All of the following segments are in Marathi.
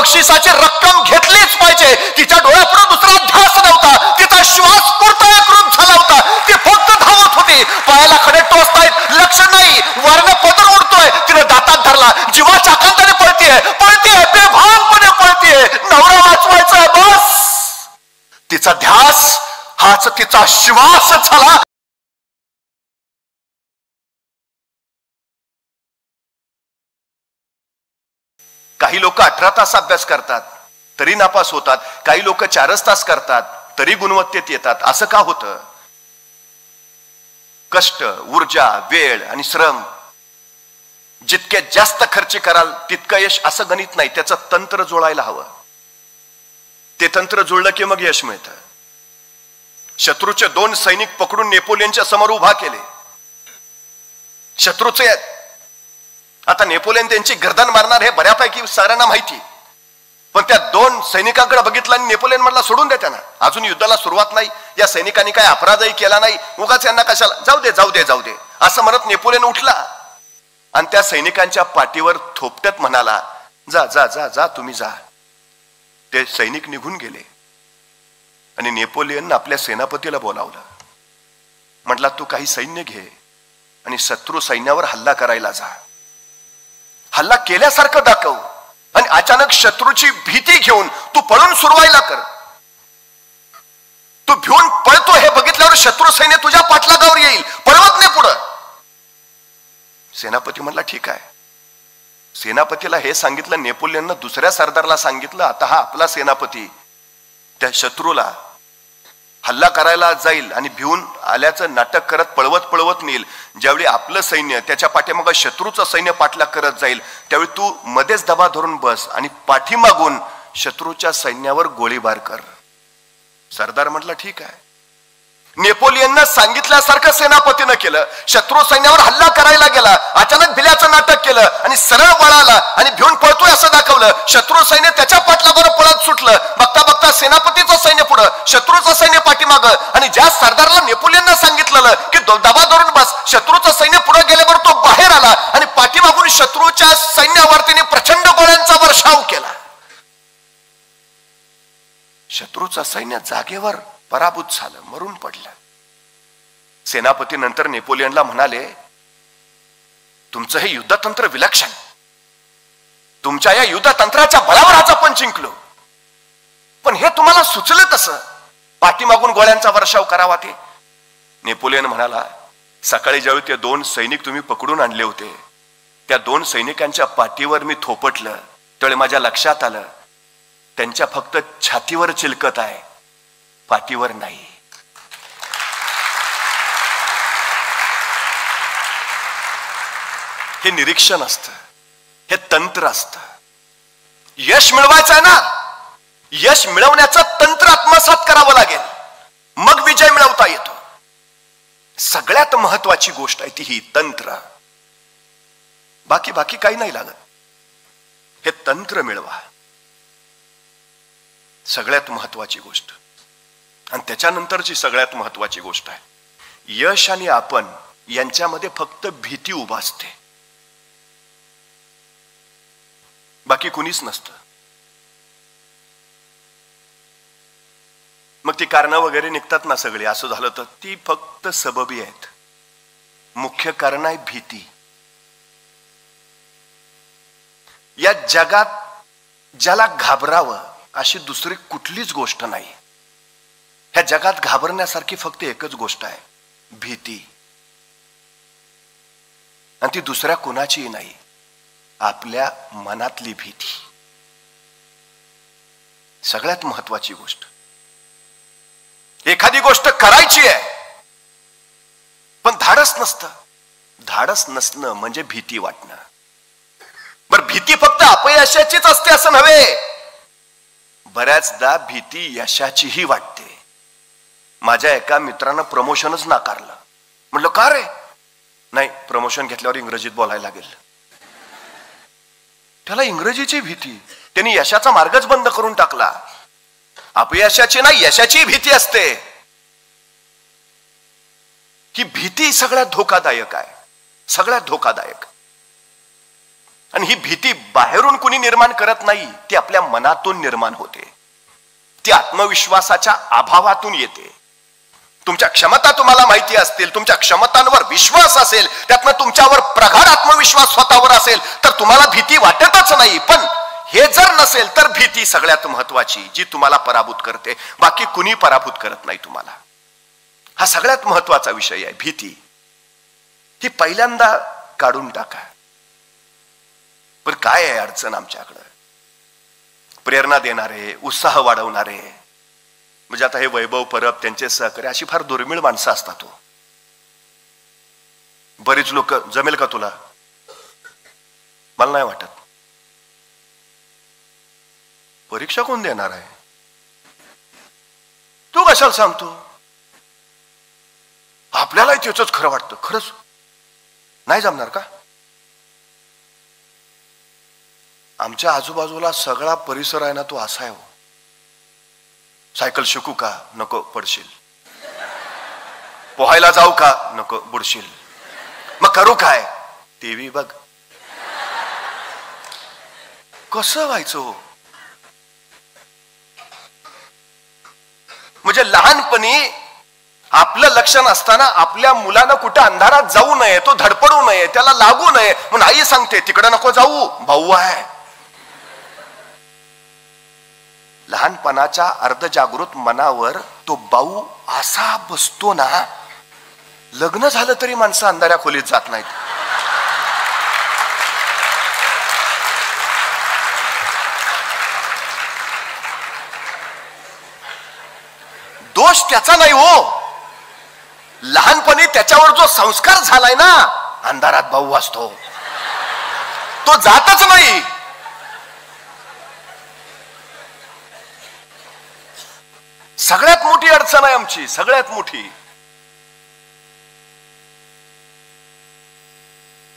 बक्षिसाची रक्कम घेतलीच पाहिजे. तिच्या डोळ्यापुढे दुसरा ध्यास नव्हता, तिचा श्वास पुरता एकरूप झाला होता. ती फक्त धावत होती. पायाला खडे टोचतायत, लक्ष नाही. वरनं पदर उडतोय, तिने दातात धरला. जीवाच्या आकांताने पळतीये, बेभानपणे पळतीये. नवरा वाचवायचा बस. तिचा ध्यास हाच तिचा श्वास झाला. काही लोक 18 तास अभ्यास करतात तरी नापास होतात. काही लोक 4 तास करतात तरी गुणवत्तेत येतात. असं का होतं? कष्ट, ऊर्जा, वेळ आणि श्रम जितके जास्त खर्च कराल तितकं यश, असं गणित नाही. त्याचं तंत्र जुळायला हवं. ते तंत्र जुळलं की मग यश मिळतं. शत्रूचे 2 सैनिक पकडून नेपोलियनच्या समोर उभा केले. शत्रूचे आता नेपोलियन त्यांची गर्दन मारणार हे बऱ्यापैकी साऱ्यांना माहिती. पण त्या 2 सैनिकांकडे बघितलं आणि नेपोलियन म्हणला सोडून दे त्यांना, अजून युद्धाला सुरुवात नाही. या सैनिकांनी काय अपराधही केला नाही, उगाच यांना कशाला, जाऊ दे जाऊ दे जाऊ दे असं म्हणत नेपोलियन उठला आणि त्या सैनिकांच्या पाठीवर थोपटत म्हणाला, जा जा जा जा तुम्ही जा. ते सैनिक निघून गेले आणि नेपोलियन आपल्या सेनापतीला बोलावलं. म्हटला तू काही सैन्य घे आणि शत्रू सैन्यावर हल्ला करायला जा. हल्ला केल्यासारखं दाखव आणि अचानक शत्रूची भीती घेऊन तू पळून सुरवायला कर. तू भिवून पळतो हे बघितल्यावर शत्रू सैन्य तुझ्या पाठलागावर येईल, पळवत नाही पुढं. सेनापती म्हणला ठीक आहे. सेनापतीला हे सांगितलं. नेपोलियननं दुसऱ्या सरदारला सांगितलं, आता हा आपला सेनापती त्या शत्रूला हल्ला करायला जाईल आणि भिवून आल्याचं नाटक करत पळवत पळवत नेईल. ज्यावेळी आपलं सैन्य त्याच्या पाठीमागं शत्रूचं सैन्य पाठलाग करत जाईल त्यावेळी तू मध्येच दबा धरून बस आणि पाठीमागून शत्रूच्या सैन्यावर गोळीबार कर. सरदार म्हटलं ठीक आहे. नेपोलियननं सांगितल्यासारखं सेनापतीनं केलं. शत्रू सैन्यावर हल्ला करायला गेला, अचानक भिल्याचं नाटक केलं आणि सरळ वळाला आणि भिवून पळतोय असं दाखवलं. शत्रू सैन्य त्याच्या पाठलागावर पळत सुटलं. बघता बघता सेनापतीचं सैन्य पुढं, शत्रूचं सैन्य पाठीमागं. आणि ज्या सरदारला नेपोलियननं सांगितलेलं की दबा धरून बस, शत्रूचं सैन्य पुढे गेल्यावर तो बाहेर आला आणि पाठीमागून शत्रूच्या सैन्यावर तिने प्रचंड गोळ्यांचा वर्षाव केला. शत्रूचं सैन्य जागेवर पराभूत झालं, मरून पडलं. सेनापती नंतर नेपोलियनला म्हणाले, तुमचं हे युद्धतंत्र विलक्षण, तुमच्या या युद्धतंत्राच्या बळावर आज आपण जिंकलो. पण हे तुम्हाला सुचलं तसं पाठीमागून गोळ्यांचा वर्षाव करावा ते? नेपोलियन म्हणाला, सकाळी ज्यावेळी ते 2 सैनिक तुम्ही पकडून आणले होते त्या 2 सैनिकांच्या पाठीवर मी थोपटलं त्यावेळी माझ्या लक्षात आलं त्यांच्या फक्त छातीवर चिलकत आहे, पाठीवर नाही. हे निरीक्षण असतं, हे तंत्र असतं. यश मिळवायचं आहे ना, यश मिळवण्याचं तंत्र आत्मसात करावं लागेल, मग विजय मिळवता येतो. सगळ्यात महत्वाची गोष्ट आहे ती ही तंत्र. बाकी काही नाही लागत. हे तंत्र मिळवा, सगळ्यात महत्वाची गोष्ट. आणि त्याच्यानंतरची सगळ्यात महत्वाची गोष्ट आहे, यश आणि आपण यांच्यामध्ये फक्त भीती उभा असते, बाकी कुणीच नसतं. मग ती कारणं वगैरे निघतात ना सगळी, असं झालं तर ती फक्त सबबी आहेत. मुख्य कारण आहे भीती. या जगात ज्याला घाबरावं अशी दुसरी कुठलीच गोष्ट नाही. ह्या जगात घाबरण्यासारखी फक्त एकच गोष्ट आहे, भीती. आणि ती दुसऱ्या कोणाचीही नाही, आपल्या मनातली भीती. सगळ्यात महत्वाची गोष्ट. एखादी गोष्ट करायची आहे पण धाडस नसतं. धाडस नसणं म्हणजे भीती वाटणं. बरं, भीती फक्त अपयशाचीच असते असं नव्हे, बऱ्याचदा भीती यशाचीही वाटते. माझ्या एका मित्रानं प्रमोशनच नाकारलं. म्हटलं का रे? नाही, प्रमोशन घेतल्यावर इंग्रजीत बोलायला लागेल. त्याला इंग्रजीची भीती, त्यांनी यशाचा मार्गच बंद करून टाकला. अपयशाची नाही, यशाची भीती असते. ही भीती सगळ्यात धोकादायक आहे, सगळ्यात धोकादायक. आणि ही भीती बाहेरून कुणी निर्माण करत नाही, ती आपल्या मनातून निर्माण होते, ती आत्मविश्वासाच्या अभावातून येते. तुमच्या क्षमता तुम्हाला माहिती असतील, तुमच्या क्षमतांवर विश्वास असेल, त्यातनं तुमच्यावर प्रगाढ आत्मविश्वास स्वतःवर असेल तर तुम्हाला भीती वाटतच नाही. पण हे जर नसेल तर भीती सगळ्यात महत्वाची, जी तुम्हाला पराभूत करते. बाकी कुणी पराभूत करत नाही तुम्हाला. हा सगळ्यात महत्वाचा विषय आहे, भीती. ही पहिल्यांदा काढून टाका. पण काय आहे अडचण आमच्याकडं? प्रेरणा देणारे, उत्साह वाढवणारे, म्हणजे आता हे वैभव परब, त्यांचे सहकारी, अशी फार दुर्मिळ माणसं असतात. बरीच लोक, जमेल का तुला? मला नाही वाटत. परीक्षा कोण देणार आहे? तू कशाला सांगतो? आपल्यालाही त्याच खरं वाटतं. खरंच नाही जमणार का? आमच्या आजूबाजूला सगळा परिसर आहे ना, तो असा आहे. सायकल शिकू का? नको, पडशील. पोहायला जाऊ का? नको, बुडशील. मग करू काय? टीव्ही बघ. कसं व्हायचं? म्हणजे लहानपणी आपलं लक्ष नसताना आपल्या मुलानं कुठं अंधारात जाऊ नये, तो धडपडू नये, त्याला लागू नये म्हणून आई सांगते तिकडे नको जाऊ, भाऊ आहे. लहानपणाच्या अर्धजागृत मनावर तो भाऊ असा बसतो ना, लग्न झालं तरी माणसं अंधाऱ्या खोलीत जात नाहीत. दोष त्याचा नाही हो, लहानपणी त्याच्यावर जो संस्कार झालाय ना, अंधारात भाऊ असतो, तो जातच नाही. सगळ्यात मोठी अडचण आहे आमची, सगळ्यात मोठी.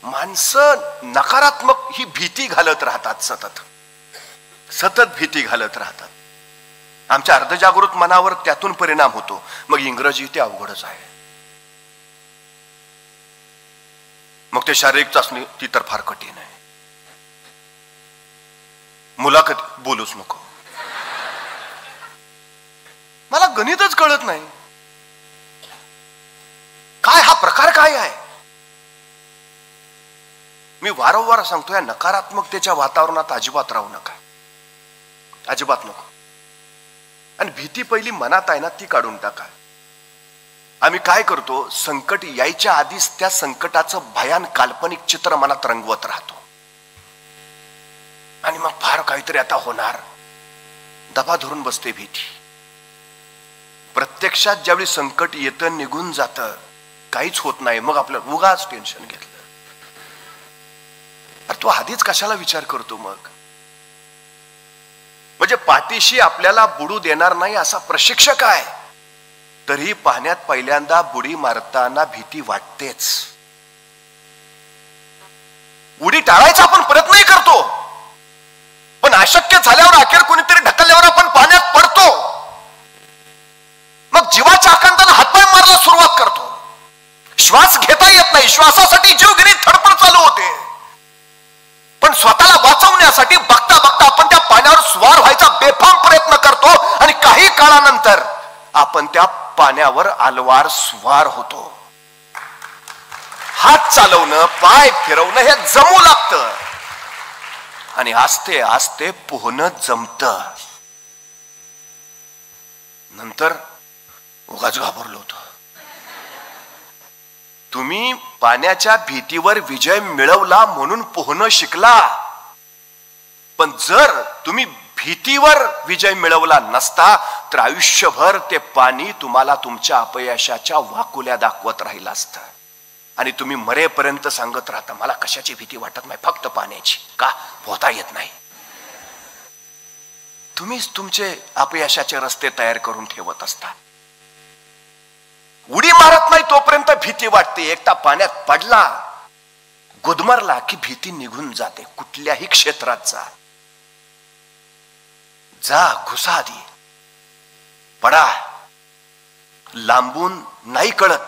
माणसं नकारात्मक ही भीती घालत राहतात, सतत सतत भीती घालत राहतात. आमच्या अर्धजागृत मनावर त्यातून परिणाम होतो. मग इंग्रजी ते अवघडच आहे. मग ते शारीरिक चाचणी, ती तर फार कठीण आहे. मुलाखत बोलूच नको. मला गणितच कळत नाही, काय हा प्रकार काय आहे. मी वारंवार सांगतो, या नकारात्मकतेच्या वातावरणात अजिबात राहू नका, अजिबात नको. आणि भीती पहिली मनात आहे ना, ती काढून टाका. आम्ही काय करतो, संकट यायच्या आधीच त्या संकटाचं भयान काल्पनिक चित्र मनात रंगवत राहतो. आणि मग फार काहीतरी आता होणार, दबा धरून बसते भीती. प्रत्यक्षात ज्यावेळी संकट येतं, निघून जातं, काहीच होत नाही, मग आपलं उगाच टेन्शन घेतलं. अरे तो आधीच कशाला विचार करतो मग? म्हणजे पाठीशी आपल्याला बुडू देणार नाही असा प्रशिक्षक आहे, तरी पाण्यात पहिल्यांदा बुडी मारताना भीती वाटतेच. उडी टाळायचा आपण प्रयत्नही करतो, पण अशक्य झाल्यावर अखेर कोणीतरी ढकलल्यावर आपण पाण्यात पडतो. मग जीवाच्या आकांताने हातपाय मारायला सुरुवात करतो. श्वास घेता येत नाही, श्वासासाठी जीवघेणी धडपड चालू होते. पण स्वतःला वाचवण्यासाठी बघता बघता आपण त्या पाण्यावर स्वार व्हायचा बेफाम प्रयत्न करतो. आणि काही काळानंतर आपण त्या पाण्यावर आलवार स्वार होतो. हात चालवणं, पाय फिरवणं हे जमू लागतं. आणि आस्ते आस्ते पोहणं जमतं. नंतर उगाच घाबरलो होतो. तुम्ही पाण्याच्या भीतीवर विजय मिळवला म्हणून पोहणं शिकला, पण जर तुम्ही भीतीवर विजय मिळवला नसता तर आयुष्यभर ते पाणी तुम्हाला तुमच्या अपयशाच्या वाकुल्या दाखवत राहिलं असतं. आणि तुम्ही मरेपर्यंत सांगत राहता, मला कशाची भीती वाटत नाही, फक्त पाण्याची. का? पोहता येत नाही. तुम्हीच तुमचे अपयशाचे रस्ते तयार करून ठेवत असता. उडी मारत नाही तोपर्यंत भीती वाटते. एकदा पाण्यात पडला, गुदमरला की भीती निघून जाते. कुठल्याही क्षेत्रात जा, घुसा आधी, पडा. लांबून नाही कळत,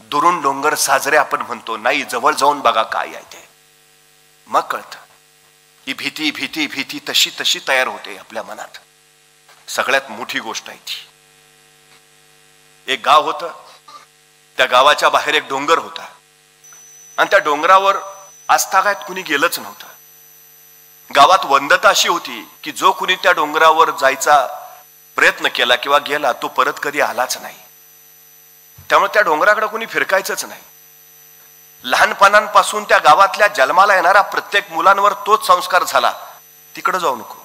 दुरून डोंगर साजरे आपण म्हणतो, नाही जवळ जाऊन बघा काय आहे ते, मग कळतं. ही भीती भीती भीती तशी तशी तयार होते आपल्या मनात. सगळ्यात मोठी गोष्ट आहे ती, एक गाव होतं, त्या गावाच्या बाहेर एक डोंगर होता आणि त्या डोंगरावर आजतागायत कुणी गेलंच नव्हतं. गावात वंदता अशी होती की जो कुणी त्या डोंगरावर जायचा प्रयत्न केला किंवा गेला तो परत कधी आलाच नाही. त्यामुळे त्या डोंगराकडे कुणी फिरकायचंच नाही. लहानपणापासून त्या गावातल्या जन्माला येणाऱ्या प्रत्येक मुलांवर तोच संस्कार झाला, तिकडे जाऊ नको,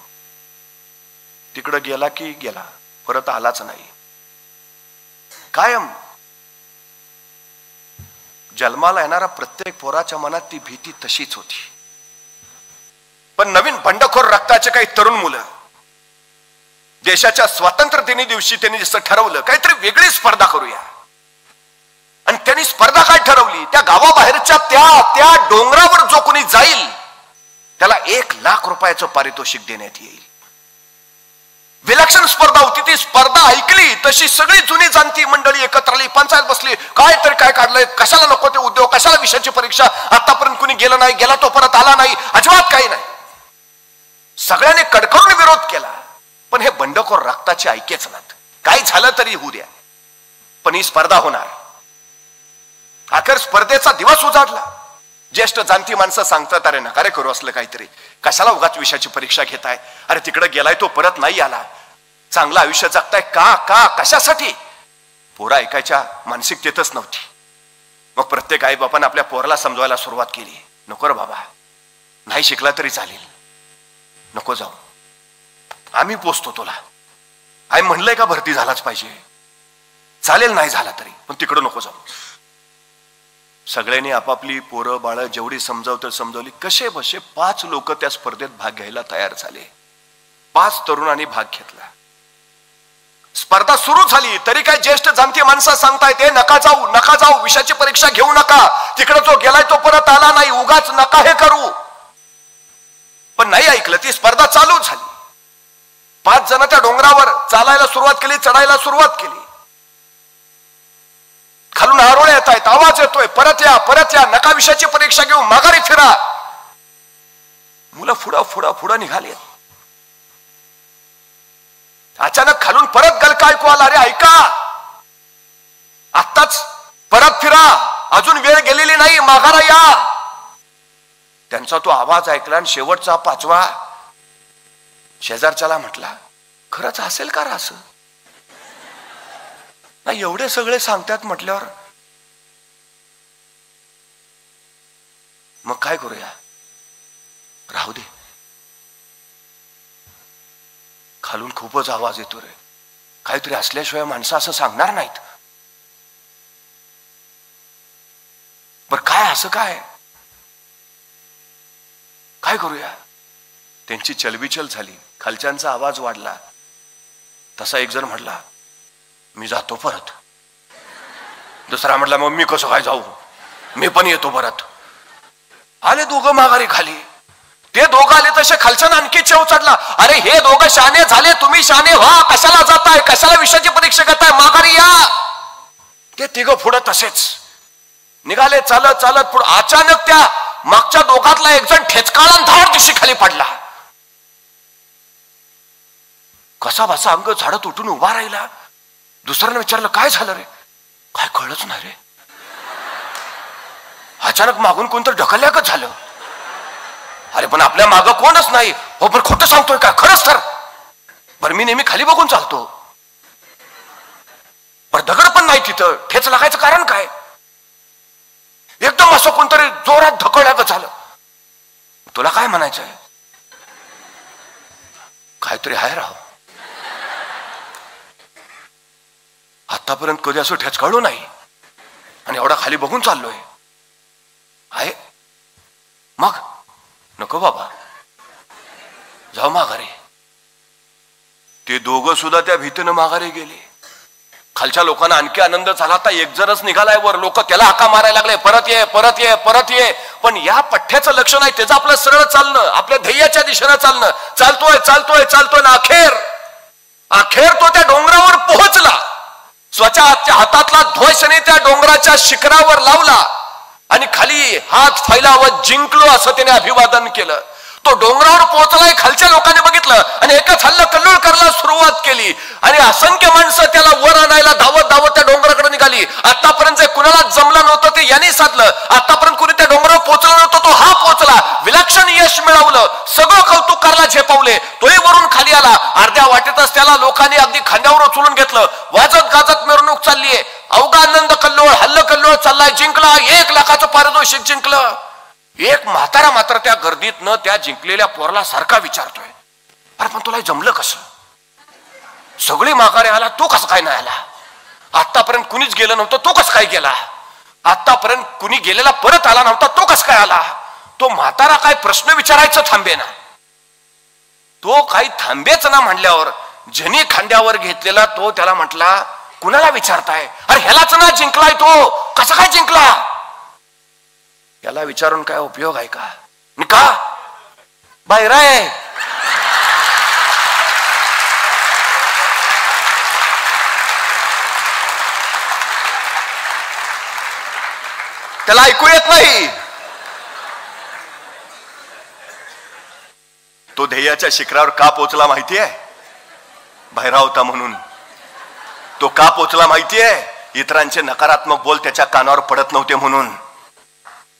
तिकडे गेला की गेला, परत आलाच नाही. कायम जन्माला येणाऱ्या प्रत्येक पोराच्या मनात ती भीती तशीच होती. पण नवीन बंडखोर रक्ताचे काही तरुण मुलं देशाच्या स्वातंत्र्य दिनी दिवशी त्यांनी जसं ठरवलं काहीतरी वेगळी स्पर्धा करूया, आणि त्यांनी स्पर्धा काय ठरवली, त्या गावाबाहेरच्या त्या डोंगरावर जो कोणी जाईल त्याला 1 लाख रुपयाचं पारितोषिक देण्यात येईल. विलक्षण स्पर्धा होती. ती स्पर्धा ऐकली तशी सगळी जुनी जाणती मंडळी एकत्र आली, पंचायत बसली, काय तरी काय काढलंय, कशाला नको ते उद्योग, कशाला विषयाची परीक्षा, आतापर्यंत कुणी गेलं नाही, गेला तो परत आला नाही, अजिबात काही नाही. सगळ्यांनी कडकडून विरोध केला. पण हे बंडखोर रक्ताचे ऐकेच नात. काही झालं तरी होऊ द्या, पण ही स्पर्धा होणार. अखेर स्पर्धेचा दिवस उजाडला. ज्येष्ठ जाणती माणसं सांगतात, अरे नका रे करू असलं काहीतरी, कशाला उगाच विषयाची परीक्षा घेताय, अरे तिकडे गेलाय तो परत नाही आला, चांगलं आयुष्य जगताय का कशासाठी. पोरं ऐकायच्या मानसिकतेतच नव्हती. मग प्रत्येक आई बापाने आपल्या पोराला समजवायला सुरुवात केली, नको रे बाबा, नाही शिकला तरी चालेल, नको जाऊ, आम्ही पोचतो तुला. आई म्हणलंय का भरती झालाच पाहिजे, चालेल नाही झाला तरी, पण तिकडं नको जाऊ. सगळ्यांनी आपापली पोरं बाळ जेवढी समजवली. कसे बसे 5 लोक त्या स्पर्धेत भाग घ्यायला तयार झाले. 5 तरुणांनी भाग घेतला. स्पर्धा सुरू झाली तरी काय ज्येष्ठ जाणती माणसं सांगतायत, नका जाऊ, विषयाची परीक्षा घेऊ नका, तिकडे जो गेलाय तो परत आला नाही, उगाच नका हे करू. पण नाही ऐकलं. ती स्पर्धा चालू झाली. 5 जण त्या डोंगरावर चालायला सुरुवात केली, चढायला सुरुवात केली. खालून आरोळे येत आहेत, आवाज येतोय, परत या, नका विषयाची परीक्षा घेऊ, माघारी फिरा. मुलं पुढं निघाली. अचानक खालून परत गलका ऐकू आला, अरे ऐका, आत्ताच परत फिरा, अजून वेळ गेलेली नाही, माघारा या. त्यांचा तो आवाज ऐकला आणि शेवटचा 5वा शेजारच्याला म्हटला, खरंच असेल का असं? नाही, एवढे सगळे सांगतात म्हटल्यावर मग काय करूया, राहू दे. खालून खूपच आवाज येतो रे, काहीतरी असल्याशिवाय माणसं असं सांगणार नाहीत. बर काय, असं काय करूया? त्यांची चलबिचल झाली. खालच्यांचा आवाज वाढला. तसा एक जण म्हटला, मी जातो परत. दुसरा म्हटला, मग मी कसं काय जाऊ, मी पण येतो परत. आले दोघं माघारी खाली. ते दोघं आले तसे खालच्यानं आणखी चेव चढला, अरे हे दोघं शाने झाले, तुम्ही शाने व्हा, कशाला जाताय, कशाला विषयाची परीक्षा घेताय, माघारी या. ते तिघं पुढं तसेच निघाले, चालत पुढं. अचानक त्या मागच्या दोघातला एक जण ठेचकाळा धाड दिशी खाली पडला. कसा बसा अंग झाडत उठून उभा राहिला. दुसऱ्याने विचारलं, काय झालं रे? काय कळलंच नाही रे. अचानक मागून कोणतं ढकलल्यागत झालं. अरे पण आपल्या मागं कोणच नाही. हो पण खोटं सांगतोय का? खरंच तर. बरं मी नेहमी खाली बघून चालतो. पण दगड पण नाही तिथं. ठेच लागायचं कारण काय? एकदम असं कोणतरी जोरात ढकलल्यागत झालं. तुला काय म्हणायचंय? काहीतरी आहे राव. आतापर्यंत कधी असं ठेचकाळलो नाही आणि एवढा खाली बघून चाललोय. आहे मग नको बाबा, जाऊ माघारी. ते दोघं सुद्धा त्या भीतीनं माघारी गेले. खालच्या लोकांना आणखी आनंद झाला. आता एक जणच निघालाय वर. लोक त्याला हाका मारायला लागले, परत ये परत ये परत ये. पण या पठ्ठ्याचं लक्ष नाही. त्याचं आपलं सरळ चालणं, आपल्या ध्येयाच्या दिशेनं चालणं. चालतोय ना अखेर तो त्या डोंगरावर पोहोचला. स्वतःच्या हातातला ध्वजने त्या डोंगराच्या शिखरावर लावला आणि खाली हात फैलावत जिंकलो असं त्याने अभिवादन केलं. तो डोंगरावर पोहोचलाय, खालच्या लोकांनी बघितलं आणि एकच हल्ला कल्लोळ करायला सुरुवात केली आणि असंख्य माणसं त्याला वर आणायला धावत धावत त्या डोंगराकडे निघाली. आतापर्यंत जे कुणाला जमलं नव्हतं ते यांनी साधलं. आतापर्यंत कुणी त्या डोंगरावर पोहोचला नव्हतं तो हा पोहोचला. विलक्षण यश मिळवलं. सगळं कौतुक करायला झेपावले. तोही वरून खाली आला. अर्ध्या वाटेतच त्याला लोकांनी अगदी खांद्यावर उचलून घेतलं. वाजत गाजत मिरवणूक चाललीये. अवघा आनंद कल्लोळ, हल्ल कल्लोळ चाललाय. जिंकला, 1 लाखाचं पारितोषिक जिंकलं. एक म्हातारा मात्र त्या गर्दीत न त्या जिंकलेल्या पोराला सारखा विचारतोय, अरे पण तुला जमलं कसं? सगळी माघारी आला, तो कसं काय नाही आला? आतापर्यंत कुणीच गेलं नव्हतं, तो कसं काय गेला? आतापर्यंत कुणी गेलेला परत आला नव्हता, तो कसं काय आला? तो म्हातारा काय प्रश्न विचारायचं थांबे ना. तो काही थांबेच ना म्हणल्यावर जनी खांद्यावर घेतलेला तो त्याला म्हटला, कुणाला विचारताय? अरे ह्यालाच ना जिंकलाय तो, कसा काय जिंकला? याला विचारून काय उपयोग आहे का? का बाहेर आहे? त्याला ऐकू येत नाही. तो ध्येयाच्या शिखरावर का पोचला माहितीये? बाहेरा होता म्हणून. तो का पोचला माहितीये? इतरांचे नकारात्मक बोल त्याच्या कानावर पडत नव्हते म्हणून.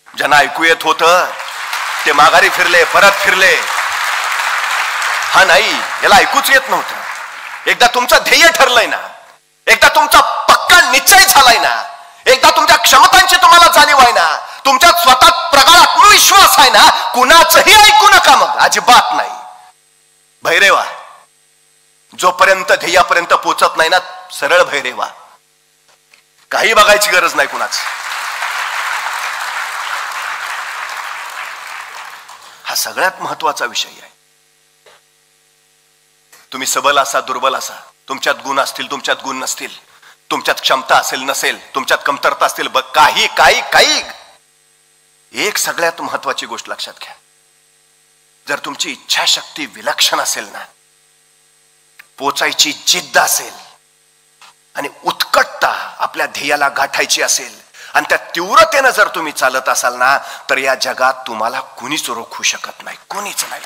ज्यांना ऐकू येत होतं ते माघारी फिरले, परत फिरले. हा नाही, याला ऐकूच येत नव्हतं. एकदा तुमचं ध्येय ठरलंय ना, एकदा तुमचा पक्का निश्चय झालाय ना, एकदा तुमच्या क्षमतांची तुम्हाला जाणीव आहे ना, तुमच्यात स्वतः प्रगाढ आत्मविश्वास आहे ना, कुणाचंही ऐकू नका. मग अजिबात नाही. भैरेवा, जोपर्यंत ध्येयापर्यंत पोचत नाही ना, सरळ भैरेवा. काही बघायची गरज नाही कुणाच. हा सगळ्यात महत्वाचा विषय आहे. तुम्ही सबल असा, दुर्बल असा, तुमच्यात गुण असतील, तुमच्यात गुण नसतील, तुमच्यात क्षमता असेल नसेल, तुमच्यात कमतरता असतील, काही काही काही एक सगळ्यात महत्वाची गोष्ट लक्षात घ्या. जर तुमची इच्छाशक्ती विलक्षण असेल ना, पोचायची जिद्द असेल आणि उत्कटता आपल्या ध्येयाला गाठायची असेल आणि त्या तीव्रतेनं जर तुम्ही चालत असाल ना, तर या जगात तुम्हाला कुणीच रोखू शकत नाही, कोणीच नाही.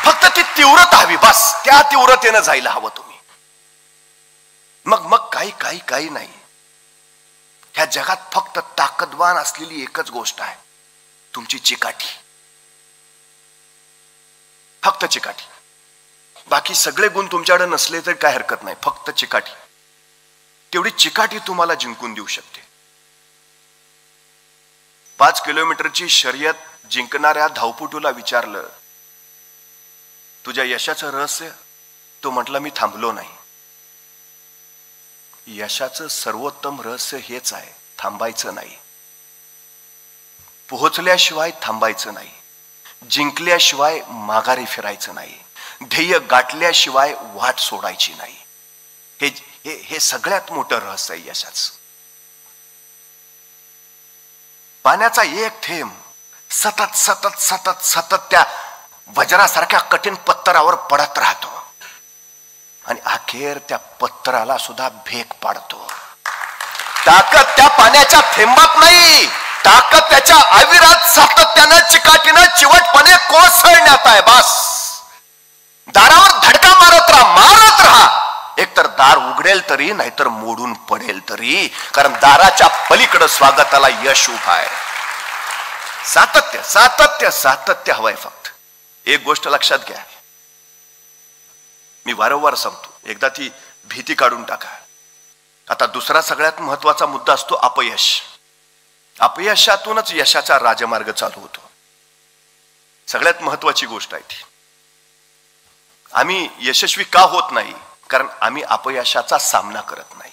फक्त ती तीव्रता हवी, बस. त्या तीव्रतेनं जायला हवं तुम्ही. मग काही काही काही नाही. ह्या जगात फक्त ताकदवान असलेली एकच गोष्ट आहे, तुमची चिकाटी. फक्त चिकाटी. बाकी सगळे गुण तुमच्याकडे नसले तरी काय हरकत नाही, फक्त चिकाटी. तेवढी चिकाटी तुम्हाला जिंकून देऊ शकते. 5 किलोमीटरची शर्यत जिंकणाऱ्या धावपटूला विचारलं, तुझ्या यशाचं रहस्य? तो म्हटला, मी थांबलो नाही. यशाचं सर्वोत्तम रहस्य हेच आहे, थांबायचं नाही. पोहोचल्याशिवाय थांबायचं नाही. जिंकल्याशिवाय माघारी फिरायचं नाही. ध्येय गाठल्याशिवाय वाट सोडायची नाही. हे सगळ्यात मोठं रहस्य आहे यशाचं. पाण्याचा एक थेंब सतत सतत सतत सतत त्या वज्रासारख्या कठीण पत्थरावर पडत राहतो आणि अखेर त्या पत्थराला सुद्धा भेग पाडतो. ताकद त्या पाण्याच्या थेंबात नाही, ताकद त्याच्या अविरत सातत्यानं, चिकाटीनं, चिवटपणे कोसळण्यात आहे. बस. दारावर धडका मारत राहा. एकतर दार उघडेल तरी, नाहीतर मोडून पडेल तरी, कारण दाराच्या पलीकडे स्वागताला यश उभा आहे. सातत्य सातत्य सातत्य हवंय. फक्त एक गोष्ट लक्षात घ्या, मी वारंवार सांगतो, एकदा ती भीती काढून टाका. आता दुसरा सगळ्यात महत्वाचा मुद्दा असतो अपयश. अपयशातूनच यशाचा राजमार्ग चालू होतो. सगळ्यात महत्वाची गोष्ट आहे ती. आम्ही यशस्वी का होत नाही? कारण आम्ही अपयशाचा सामना करत नाही.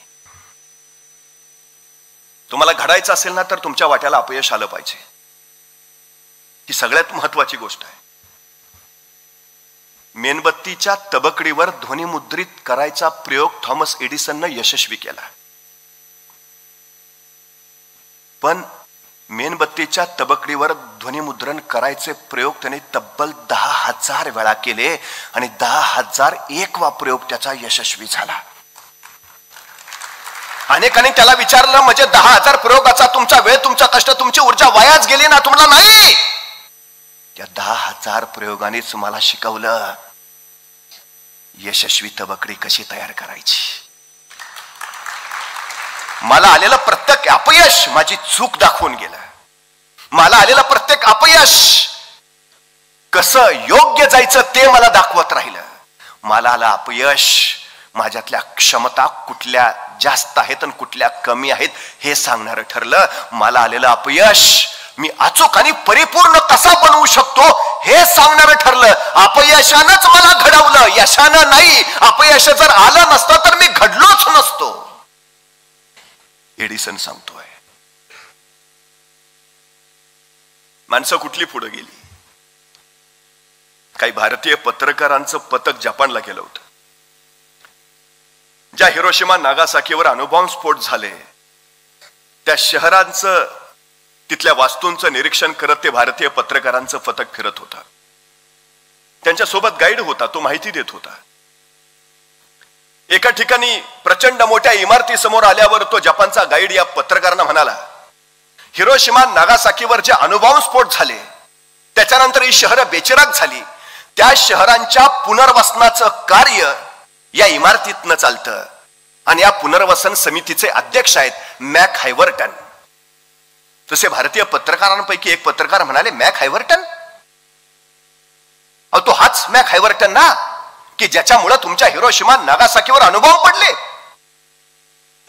तुम्हाला घडायचं असेल ना, तर तुमच्या वाट्याला अपयश आलं पाहिजे. ही सगळ्यात महत्वाची गोष्ट आहे. मेणबत्तीच्या तबकडीवर ध्वनिमुद्रित करायचा प्रयोग थॉमस एडिसननं यशस्वी केला. पण मेणबत्तीच्या तबकडीवर ध्वनिमुद्रण करायचे प्रयोग त्याने तब्बल 10,000 वेळा केले आणि 10,001वा प्रयोग त्याचा यशस्वी झाला. अनेकांनी त्याला विचारलं, म्हणजे 10,000 प्रयोगाचा तुमचा वेळ, तुमचा कष्ट, तुमची ऊर्जा वायाच गेली ना? तुम्हाला नाही, त्या 10,000 प्रयोगानेच मला शिकवलं यशस्वी तबकडी कशी तयार करायची. मला आलेलं प्रत्येक अपयश माझी चूक दाखवून गेलं. मला आलेलं प्रत्येक अपयश कसं योग्य जायचं ते मला दाखवत राहिलं. मला आलं अपयश, माझ्यातल्या क्षमता कुठल्या जास्त आहेत आणि कुठल्या कमी आहेत हे सांगणारं ठरलं. मला आलेलं अपयश मी अचूक आणि परिपूर्ण कसा बनवू शकतो हे सांगणारं ठरलं. अपयशानंच मला घडवलं, यशानं नाही. अपयश जर आलं नसतं तर मी घडलोच नसतो. एडिसन सांगतोय. माणसं कुठली पुढे गेली? काही भारतीय पत्रकारांचं पथक जपानला गेलं होतं. ज्या हिरोशिमा नागासाकीवर अणुबॉम्ब झाले त्या शहरांचं, तिथल्या वास्तूंचं निरीक्षण करत ते भारतीय पत्रकारांचं पथक फिरत होता. त्यांच्या सोबत गाईड होता, तो माहिती देत होता. एका ठिकाणी प्रचंड मोठ्या इमारती समोर आल्यावर तो जपानचा गाईड या पत्रकारांना म्हणाला, हिरोशिमा नागासाकीवर जे अणुबॉम्ब झाले त्याच्यानंतर ही शहरं बेचिराग झाली. त्या शहरांच्या पुनर्वसनाचं कार्य या इमारतीतनं चालतं आणि या पुनर्वसन समितीचे अध्यक्ष आहेत मॅक हायवर्टन. तसे भारतीय पत्रकारांपैकी एक पत्रकार म्हणाले, मॅक हायवर्टन? तो हाच मॅक हायवर्टन ना की ज्याच्यामुळे तुमच्या हिरोशिमा नागासाकीवर अणुबॉम्ब पडले?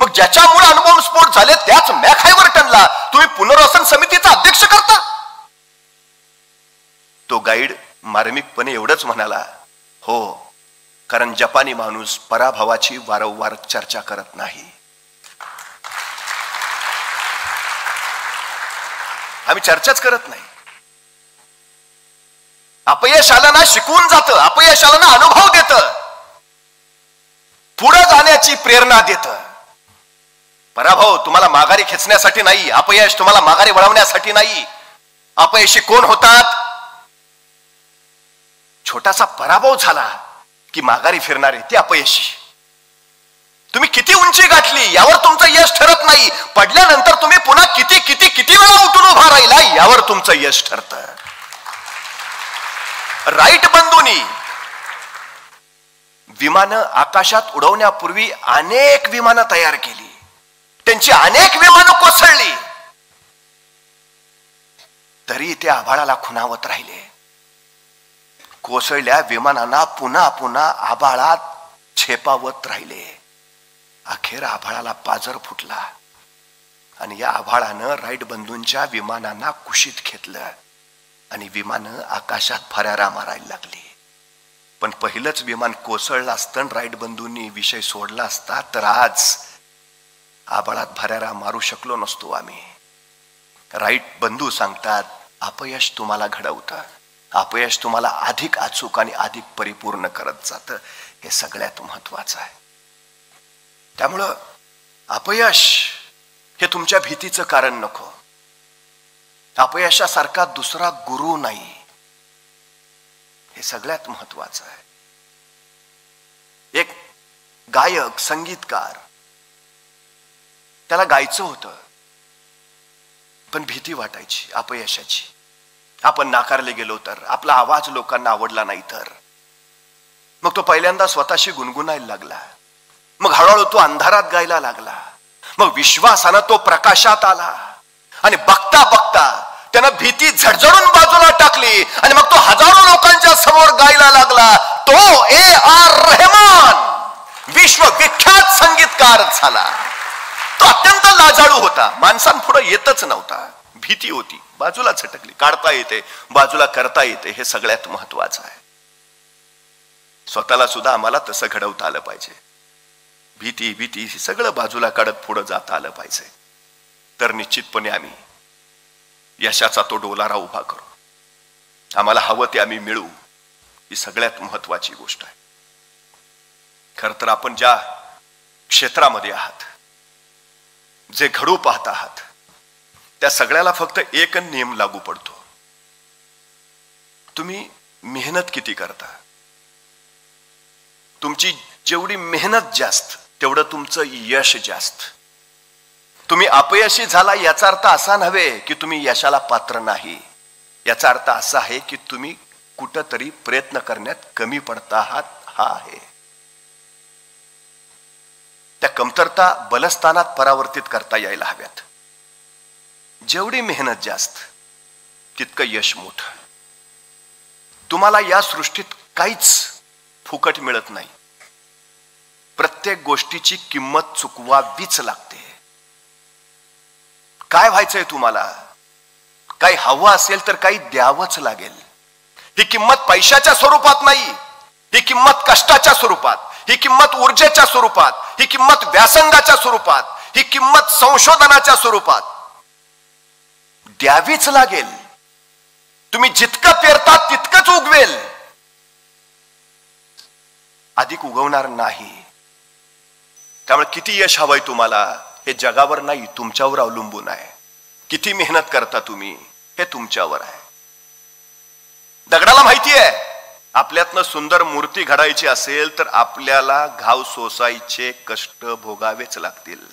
मग ज्याच्यामुळे अणुबॉम्ब स्फोट झाले त्याच मॅक हायवर्टनला तुम्ही पुनर्वसन समितीचा अध्यक्ष करता? तो गाईड मार्मिकपणे एवढंच म्हणाला, हो, कारण जपानी माणूस पराभवाची वारंवार चर्चा करत नाही. आम्ही चर्चाच करत नाही. अपयश आलं ना शिकवून जातं, अपयश आलं ना अनुभव देतं, पुढे जाण्याची प्रेरणा देतं. पराभव तुम्हाला माघारी खेचण्यासाठी नाही, अपयश तुम्हाला माघारी वळवण्यासाठी नाही. अपयशी कोण होतात? छोटासा पराभव झाला की माघारी फिरणारे ते अपयशी. तुम्ही किती उंची गाठली यावर तुमचं यश ठरत नाही, पडल्यानंतर तुम्ही पुन्हा किती किती किती वेळा उठून उभा राहिला यावर तुमचं यश ठरतं. राईट बंधूंनी विमानं आकाशात उडवण्यापूर्वी अनेक विमानं तयार केली, त्यांची अनेक विमानं कोसळली, तरी ते आभाळाला खुणावत राहिले. कोसळल्या विमानांना पुन्हा पुन्हा आभाळात झेपावत राहिले. अखेर आभाळाला पाजर फुटला आणि या आभाळानं राईट बंधूंच्या विमानांना कुशीत घेतलं आणि विमानं आकाशात भरारा मारायला लागली. पण पहिलंच विमान कोसळलं असतं, राईट बंधूंनी विषय सोडला असता तर आज आभाळात भरारा मारू शकलो नसतो आम्ही. राईट बंधू सांगतात, अपयश तुम्हाला घडवतं, अपयश तुम्हाला अधिक अचूक आणि अधिक परिपूर्ण करत जातं. हे सगळ्यात महत्वाचं आहे. त्यामुळं अपयश हे तुमच्या भीतीचं कारण नको. अपयशासारखा दुसरा गुरु नाही, हे सगळ्यात महत्वाचं आहे. एक गायक, संगीतकार, त्याला गायचं होतं पण भीती वाटायची अपयशाची. आपण नाकारले गेलो तर, आपला आवाज लोकांना आवडला नाही तर. मग तो पहिल्यांदा स्वतःशी गुणगुणायला लागला, मग हळूहळू तो अंधारात गायला लागला, मग विश्वासानं तो प्रकाशात आला आणि बघता बघता त्यानं भीती झडझडून बाजूला टाकली आणि मग तो हजारो लोकांच्या समोर गायला लागला. तो A.R. रहमान विश्वविख्यात संगीतकार झाला. तो अत्यंत लाजाळू होता, माणसांपुढे येतच नव्हता, भीती होती, बाजूला झटकली. काढता येते, बाजूला करता येते, हे सगळ्यात महत्वाचं आहे. स्वतःला सुद्धा आम्हाला तसं घडवता आलं पाहिजे. भीती भीती सगळं बाजूला काढत पुढे जाता आलं पाहिजे, तर निश्चितपणे आम्ही यशाचा तो डोलारा उभा करू. आम्हाला हवं ते आम्ही मिळवू, ही सगळ्यात महत्वाची गोष्ट आहे. खर तर आपण ज्या क्षेत्रामध्ये आहात, जे घडू पाहत आहात, त्या सगळ्याला फक्त एक नियम लागू पडतो. तुम्ही मेहनत किती करता. तुमची जेवढी मेहनत जास्त तेवढं तुमचं यश जास्त. तुम्ही अपयशी झाला याचा अर्थ असा नव्हे की तुम्ही यशाला पात्र नाही. याचा अर्थ असा आहे की तुम्ही कुठंतरी प्रयत्न करण्यात कमी पडता आहात. हा आहे त्या कमतरता बलस्थानात परावर्तित करता यायला हव्यात. जेवढी मेहनत जास्त तितकं यश मोठं. तुम्हाला या सृष्टीत काहीच फुकट मिळत नाही. प्रत्येक गोष्टीची किंमत चुकवावीच लागते. काय व्हायचंय तुम्हाला, काही हवं असेल तर काही द्यावंच लागेल. ही किंमत पैशाच्या स्वरूपात नाही, ही किंमत कष्टाच्या स्वरूपात, ही किंमत ऊर्जेच्या स्वरूपात, ही किंमत व्यासंगाच्या स्वरूपात, ही किंमत संशोधनाच्या स्वरूपात द्यावीच लागेल. तुम्ही जितकं पेरता तितकंच उगवेल, अधिक उगवणार नाही. त्यामुळे किती यश हवंय तुम्हाला हे जगावर नाही, तुमच्यावर अवलंबून आहे. किती मेहनत करता तुम्ही हे तुमच्यावर आहे. दगडाला माहिती आहे आपल्यातनं सुंदर मूर्ती घडायची असेल तर आपल्याला घाव सोसायचे कष्ट भोगावेच लागतील.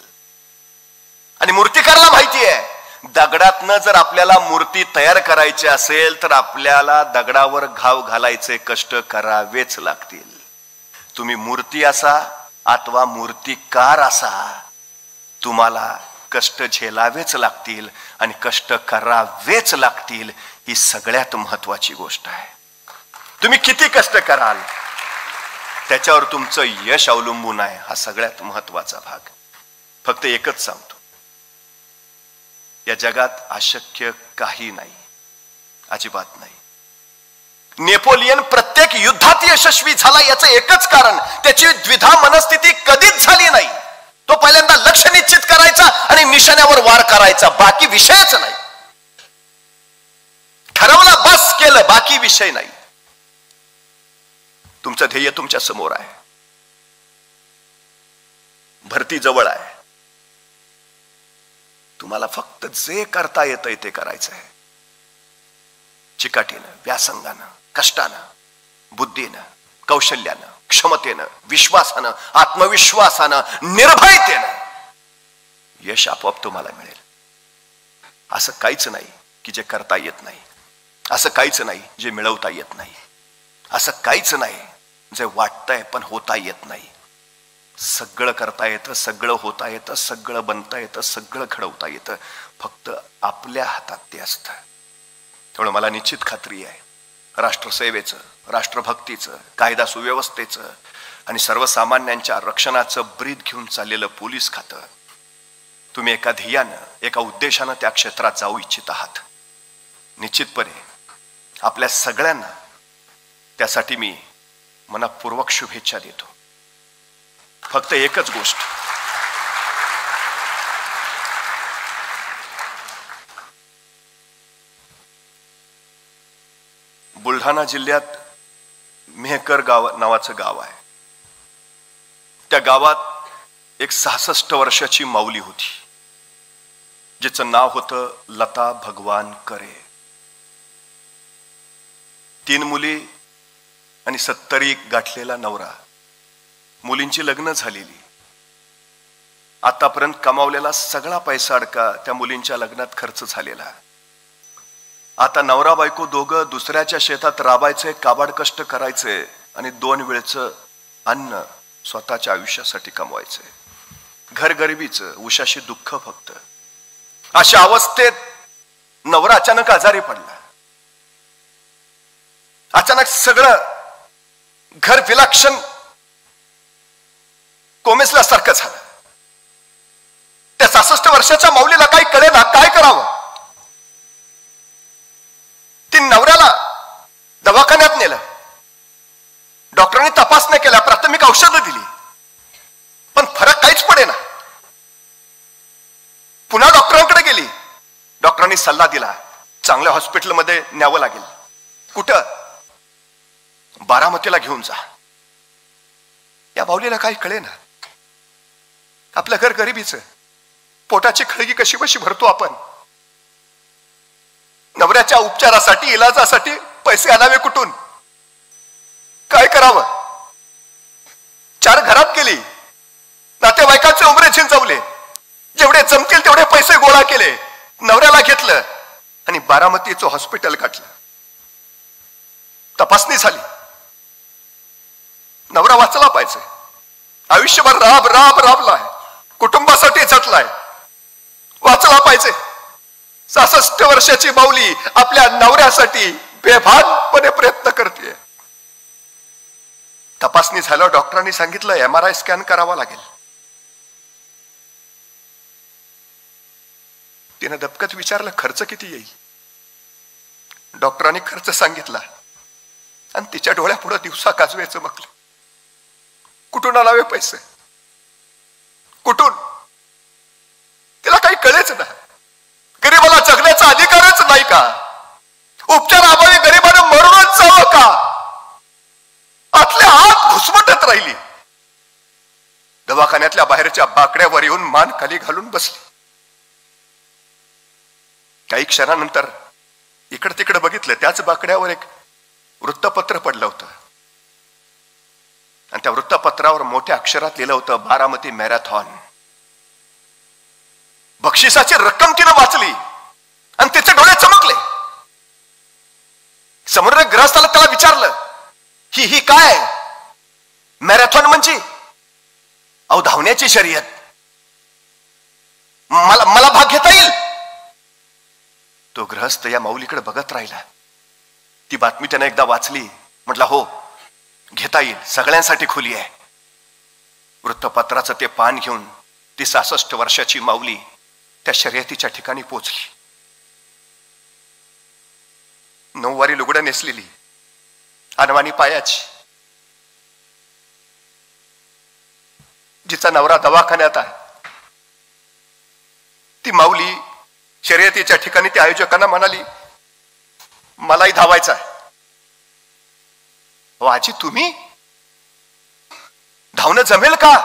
आणि मूर्तिकारला माहिती आहे दगडातनं जर आपल्याला मूर्ती तयार करायची असेल तर आपल्याला दगडावर घाव घालायचे कष्ट करावेच लागतील. तुम्ही मूर्ती असा अथवा मूर्तिकार असा, तुम्हाला कष्ट झेलावेच लागतील आणि कष्ट करावेच लागतील. ही सगळ्यात महत्वाची गोष्ट आहे. तुम्ही किती कष्ट कराल त्याच्यावर तुमचं यश अवलंबून आहे. हा सगळ्यात महत्वाचा भाग. फक्त एकच सांगतो, या जगात अशक्य काही नाही, अजिबात नाही. नेपोलियन प्रत्येक युद्धात यशस्वी झाला याचं एकच कारण, त्याची द्विधा मनस्थिती कधीच झाली नाही. तो पहिल्यांदा लक्ष निश्चित करायचा आणि निशाण्यावर वार करायचा, बाकी विषयच नाही. ठरवलं बस केलं, बाकी विषय नाही. तुमचं ध्येय तुमच्या समोर आहे, भरती जवळ आहे. तुम्हाला फक्त जे करता येतंय ते करायचं आहे. चिकाटीनं, व्यासंगानं, कष्टानं, बुद्धीनं, कौशल्यानं, क्षमतेनं, विश्वासानं, आत्मविश्वासानं, निर्भयतेनं यश आपोआप तुम्हाला मिळेल. असं काहीच नाही की जे करता येत नाही, असं काहीच नाही जे मिळवता येत नाही, असं काहीच नाही जे वाटतंय पण होता येत नाही. सगळं करता येतं, सगळं होता येतं, सगळं बनता येतं, सगळं घडवता येतं. फक्त आपल्या हातात ते असतं. त्यामुळे मला निश्चित खात्री आहे राष्ट्रसेवेचं, राष्ट्रभक्तीचं, कायदा सुव्यवस्थेचं आणि सर्वसामान्यांच्या रक्षणाचं ब्रीद घेऊन चाललेलं पोलीस खातं, तुम्ही एका ध्येयानं, एका उद्देशानं त्या क्षेत्रात जाऊ इच्छित आहात. निश्चितपणे आपल्या सगळ्यांना त्यासाठी मी मनपूर्वक शुभेच्छा देतो. फक्त एकच गोष्ट, बुलढाणा जिल्ह्यात मेहकर नावाचं गाव आहे. त्या गावात एक 66 वर्षाची माऊली होती जिचं नाव होतं लता भगवान करे. 3 मुली आणि 70 गाठलेला नवरा. मुलींची लग्न झालेली. आतापर्यंत कमावलेला सगळा पैसा अडका त्या मुलींच्या लग्नात खर्च झालेला. आता नवरा बायको दोघं दुसऱ्याच्या शेतात राबायचे, काबाड कष्ट करायचे आणि 2 वेळचं अन्न स्वतःच्या आयुष्यासाठी कमवायचे. घर गरिबीचं, उशाशी दुःख फक्त. अशा अवस्थेत नवरा अचानक आजारी पडला. अचानक सगळं घर विलक्षण कोमेजल्यासारखं झालं. त्या 66 वर्षाच्या माऊलीला काही कळेना काय करावं. ती नवऱ्याला दवाखान्यात नेलं. डॉक्टरांनी तपासण्या केल्या, प्राथमिक औषधं दिली, पण फरक काहीच पडेना. पुन्हा डॉक्टरांकडे गेली. डॉक्टरांनी सल्ला दिला चांगल्या हॉस्पिटलमध्ये न्यावं लागेल. कुठं? बारामतीला घेऊन जा. या माऊलीला काही कळेना. आपलं घर गरिबीचं, पोटाची खळगी कशी बशी भरतो आपण. नवऱ्याच्या उपचारासाठी, इलाजासाठी पैसे आणावे कुठून? काय करावं? 4 घरात गेली. नातेवाईकांचे उमरे झिंजवले. जेवढे जमतील तेवढे पैसे गोळा केले, नवऱ्याला घेतलं आणि बारामतीचं हॉस्पिटल गाठलं. तपासणी झाली, नवरा वाचला पाहिजे. आयुष्यभर राबलाय, कुटुंबासाठी झटलाय, वाचला पाहिजे. 66 वर्षाची माऊली आपल्या नवऱ्यासाठी बेभानपणे प्रयत्न करते. तपासणी झाल्यावर डॉक्टरांनी सांगितलं MRI स्कॅन करावा लागेल. तिने दबकत विचारलं खर्च किती येईल. डॉक्टरांनी खर्च सांगितला आणि तिच्या डोळ्यापुढे दिवसा काजवे चमकले. कुठून आणावे पैसे, कुठून? तिला काही कळेच ना. गरीबाला जगण्याचा अधिकारच नाही का? उपचाराअभावी गरीबाने मरूनच जावं का? आतले हात घुसमटत राहिली. दवाखान्यातल्या बाहेरच्या बाकड्यावर येऊन मान खाली घालून बसली. काही क्षणानंतर इकडे तिकडे बघितलं, त्याच बाकड्यावर एक वृत्तपत्र पडलं होतं आणि त्या वृत्तपत्रावर मोठ्या अक्षरात लिहिलं होतं बारामती मॅरेथॉन. बक्षिसाची रक्कम तिनं वाचली आणि तिचे डोळे चमकले. समोर ग्रहस्थाला त्याला विचारलं ही काय? मॅरेथॉन म्हणजे? अहो धावण्याची शर्यत. मला भाग घेता येईल? तो गृहस्थ या माऊलीकडे बघत राहिला. ती बातमी त्याने एकदा वाचली. म्हटलं हो, घेता येईल, सगळ्यांसाठी खुली आहे. वृत्तपत्राचं ते पान घेऊन ती 66 वर्षाची माऊली त्या शर्यतीच्या ठिकाणी पोहोचली. नऊवारी लुगडं नेसलेली, अनवाणी पायाची, जिचा नवरा दवाखान्यात आहे, ती माऊली शर्यतीच्या ठिकाणी त्या आयोजकांना म्हणाली मलाही धावायचं आहे. हो आजी, तुम्ही? धावणं जमेल का?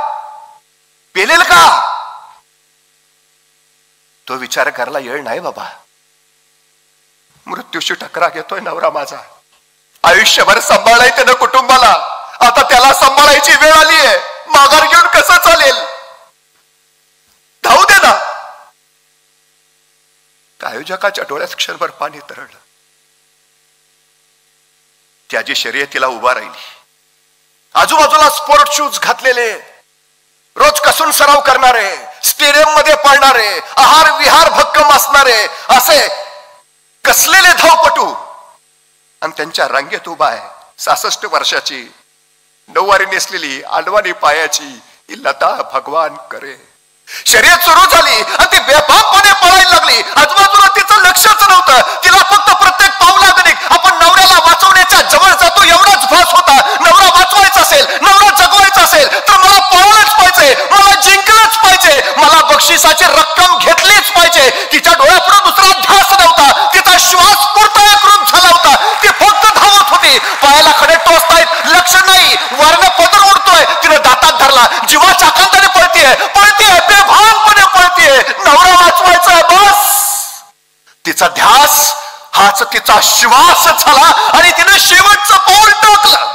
पेलेल का? तो विचार करायला येळ नाही बाबा. मृत्यूशी टकरा घेतोय नवरा माझा. आयुष्यभर सांभाळाय त्यानं कुटुंबाला, आता त्याला सांभाळायची वेळ आली आहे. माघार घेऊन कसं चालेल? धावू दे ना. आयोजकाच्या डोळ्यात क्षणभर पाणी तरळलं. त्याची शर्यतीला उभा राहिली. आजूबाजूला स्पोर्ट शूज घातलेले, रोज कसून सराव करणारे, स्टेडियम मध्ये पळणारे, आहार विहार भक्कम असणारे असे कसलेले धावपटू आणि त्यांच्या रांगेत उभा आहे 66 वर्षाची नऊवारी नेसलेली अनवाणी पायाची ही लता भगवान करे. शर्यत सुरू झाली आणि ती बेबाकपणे पळायला लागली. आजूबाजूला तिचं लक्षच नव्हतं. तिला फक्त प्रत्येक पावलागणिक आपण नवऱ्याला वाचवण्याच्या जवळ जातो एवढाच भास होता. नवरा वाचवायचा असेल, नवरा जगवायचा असेल तर मला पळायलाच पाहिजे, मला जिंकलंच पाहिजे, मला बक्षिसाची रक्कम घेतलीच पाहिजे. तिच्या डोळ्यापुढे दुसरा ध्यास नव्हता. तिचा श्वास पूर्णकृत झाला होता. ती फक्त धावत होती. पायाला खडे टोचतायत, लक्ष नाही. वरनं पदर उडतोय, तिने दातात धरला. जीवाच्या आकांताने पळतीये, बेभानपणे पळतीये. नवरा वाचवायचा बस. तिचा ध्यास हाच तिचा श्वास झाला आणि तिने शेवटचं पाऊल टाकलं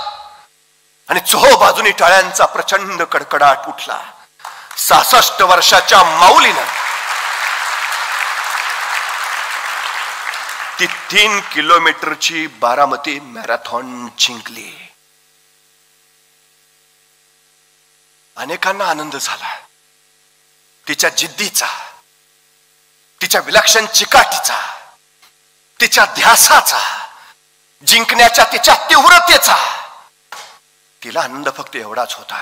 आणि चोहो बाजूनी टाळ्यांचा प्रचंड कडकडाट उठला. 66 वर्षाच्या माऊलीनं ती 3 किलोमीटरची बारामती मॅरेथॉन जिंकली. अनेकांना आनंद झाला. तिच्या जिद्दीचा, तिच्या विलक्षण चिकाटीचा, तिच्या ध्यासाचा, जिंकण्याच्या तिच्या तीव्रतेचा. तिला आनंद फक्त एवढाच होता,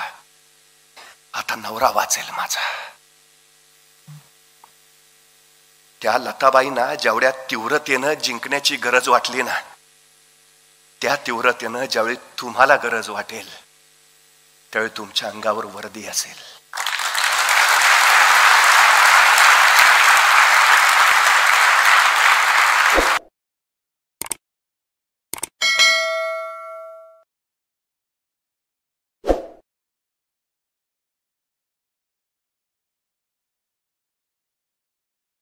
आता नवरा वाचेल माझा. त्या लताबाईंना जेवढ्या तीव्रतेनं जिंकण्याची गरज वाटली ना, त्या तीव्रतेनं ज्यावेळी तुम्हाला गरज वाटेल त्यावेळी तुमच्या अंगावर वर्दी असेल.